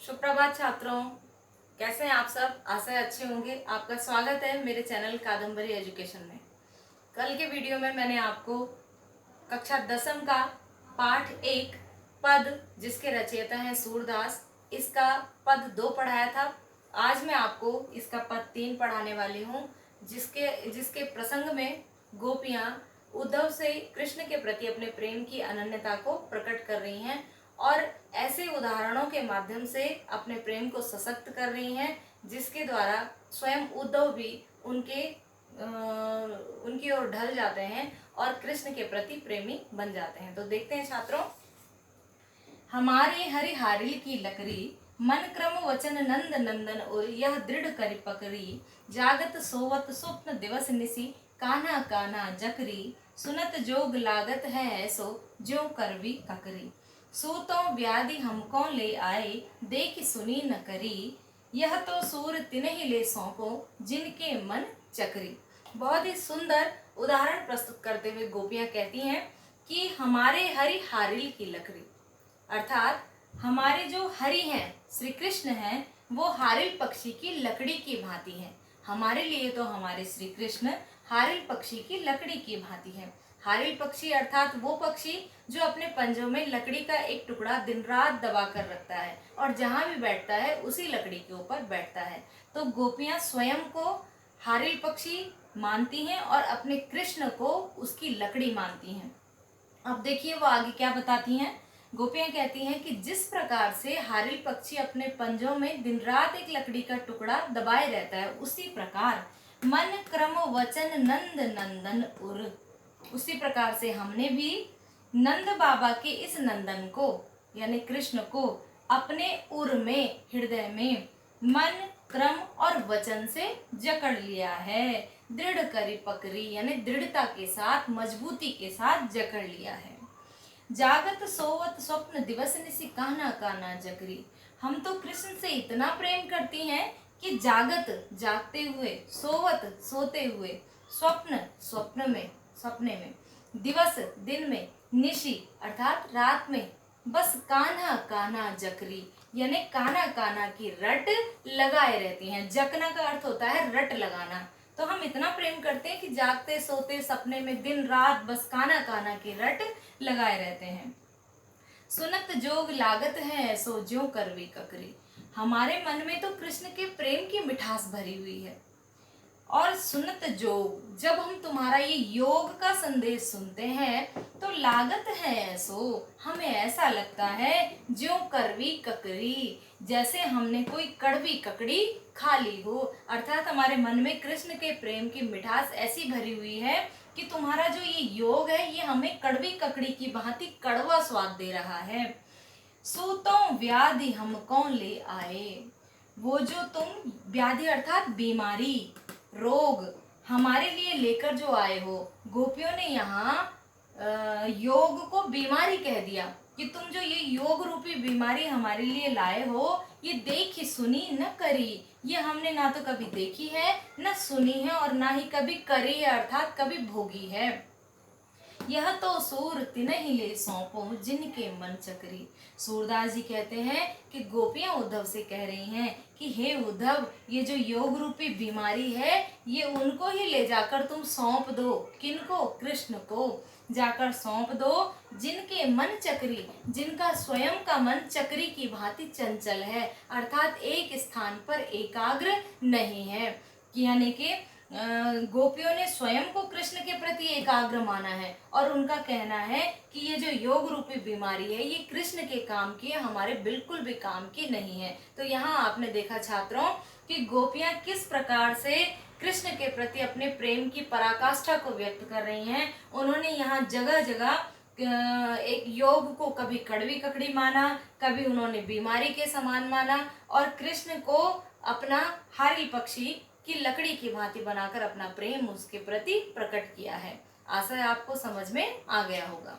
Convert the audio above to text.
सुप्रभात छात्रों, कैसे हैं आप सब। आशा है अच्छे होंगे। आपका स्वागत है मेरे चैनल कादम्बरी एजुकेशन में। कल के वीडियो में मैंने आपको कक्षा 10वीं का पाठ 1 पद, जिसके रचयिता हैं सूरदास, इसका पद 2 पढ़ाया था। आज मैं आपको इसका पद 3 पढ़ाने वाली हूँ, जिसके प्रसंग में गोपियाँ उद्धव से कृष्ण के प्रति अपने प्रेम की अनन्यता को प्रकट कर रही हैं और ऐसे उदाहरणों के माध्यम से अपने प्रेम को सशक्त कर रही हैं, जिसके द्वारा स्वयं उद्धव भी उनकी ओर ढल जाते हैं और कृष्ण के प्रति प्रेमी बन जाते हैं। तो देखते हैं छात्रों। हमारे हरिहारिल की लकड़ी, मन क्रम वचन नंद नंदन और यह दृढ़ करि पकड़ी, जागत सोवत स्वप्न दिवस निसी, कान्हा कान्हा जकरी, सुनत जोग लागत है ऐसो, ज्यों करवी ककरी, सूतों व्याधि हमको ले आए, देख सुनी न करी, यह तो सूर तिन्हि ले सौंपो, जिनके मन चकरी। बहुत ही सुंदर उदाहरण प्रस्तुत करते हुए गोपियां कहती हैं कि हमारे हरि हारिल की लकड़ी, अर्थात हमारे जो हरि हैं, श्री कृष्ण हैं, वो हारिल पक्षी की लकड़ी की भांति हैं। हमारे लिए तो हमारे श्री कृष्ण हारिल पक्षी की लकड़ी की भांति हैं। हारिल पक्षी अर्थात वो पक्षी जो अपने पंजों में लकड़ी का एक टुकड़ा दिन रात दबा कर रखता है और जहां भी बैठता है उसी लकड़ी के ऊपर बैठता है। तो गोपियां स्वयं को हारिल पक्षी मानती हैं और अपने कृष्ण को उसकी लकड़ी मानती हैं। अब देखिए वो आगे क्या बताती हैं। गोपियां कहती हैं कि जिस प्रकार से हारिल पक्षी अपने पंजों में दिन रात एक लकड़ी का टुकड़ा दबाए रहता है, उसी प्रकार मन क्रम वचन नंद नंदन उर, उसी प्रकार से हमने भी नंद बाबा के इस नंदन को यानी कृष्ण को अपने उर में, हृदय में मन क्रम और वचन से जकड़ लिया है। दृढ़ करी पकड़ी यानी दृढ़ता के साथ, मजबूती के साथ जकड़ लिया है। जागत सोवत स्वप्न दिवस निसी, कान्हा कान्हा जकरी, हम तो कृष्ण से इतना प्रेम करती हैं कि जागत जागते हुए, सोवत सोते हुए, स्वप्न स्वप्न में, सपने में, दिवस दिन में, निशी अर्थात रात में, बस कान्हा कान्हा जकरी यानी कान्हा कान्हा की रट लगाए रहती हैं। जकना का अर्थ होता है रट लगाना। तो हम इतना प्रेम करते हैं कि जागते सोते सपने में दिन रात बस कान्हा कान्हा की रट लगाए रहते हैं। सुनत जोग लागत है सो ज्यों करवी ककरी, हमारे मन में तो कृष्ण के प्रेम की मिठास भरी हुई है। और सुनत जोग, जब हम तुम्हारा ये योग का संदेश सुनते हैं तो लागत है ऐसो, हमें ऐसा लगता है ज्यों करवी ककरी, जैसे हमने कोई कड़वी ककड़ी खा ली हो। अर्थात हमारे मन में कृष्ण के प्रेम की मिठास ऐसी भरी हुई है कि तुम्हारा जो ये योग है ये हमें कड़वी ककड़ी की भांति कड़वा स्वाद दे रहा है। सूतों व्याधि हम कौन ले आए, वो जो तुम व्याधि अर्थात बीमारी, रोग हमारे लिए लेकर जो आए हो। गोपियों ने यहाँ योग को बीमारी कह दिया कि तुम जो ये योग रूपी बीमारी हमारे लिए लाए हो, ये देखी सुनी न करी, ये हमने ना तो कभी देखी है, न सुनी है और ना ही कभी करी है अर्थात कभी भोगी है। यह तो सूर तिन्हि ले सौंपो, जिनके मन चकरी। सूरदास जी कहते हैं कि गोपियां उद्धव से कह रही हैं कि हे उद्धव, ये जो योग रूपी बीमारी है ये उनको ही ले जाकर तुम सौंप दो। किनको? कृष्ण को जाकर सौंप दो, जिनके मन चक्री, जिनका स्वयं का मन चक्री की भांति चंचल है, अर्थात एक स्थान पर एकाग्र नहीं है। यानी कि गोपियों ने स्वयं को कृष्ण के प्रति एकाग्र माना है और उनका कहना है कि ये जो योग रूपी बीमारी है ये कृष्ण के काम की है, हमारे बिल्कुल भी काम की नहीं है। तो यहाँ आपने देखा छात्रों कि गोपियां किस प्रकार से कृष्ण के प्रति अपने प्रेम की पराकाष्ठा को व्यक्त कर रही हैं। उन्होंने यहाँ जगह जगह एक योग को कभी कड़वी ककड़ी माना, कभी उन्होंने बीमारी के समान माना और कृष्ण को अपना हारिल पक्षी की लकड़ी की भांति बनाकर अपना प्रेम उसके प्रति प्रकट किया है। आशा है आपको समझ में आ गया होगा।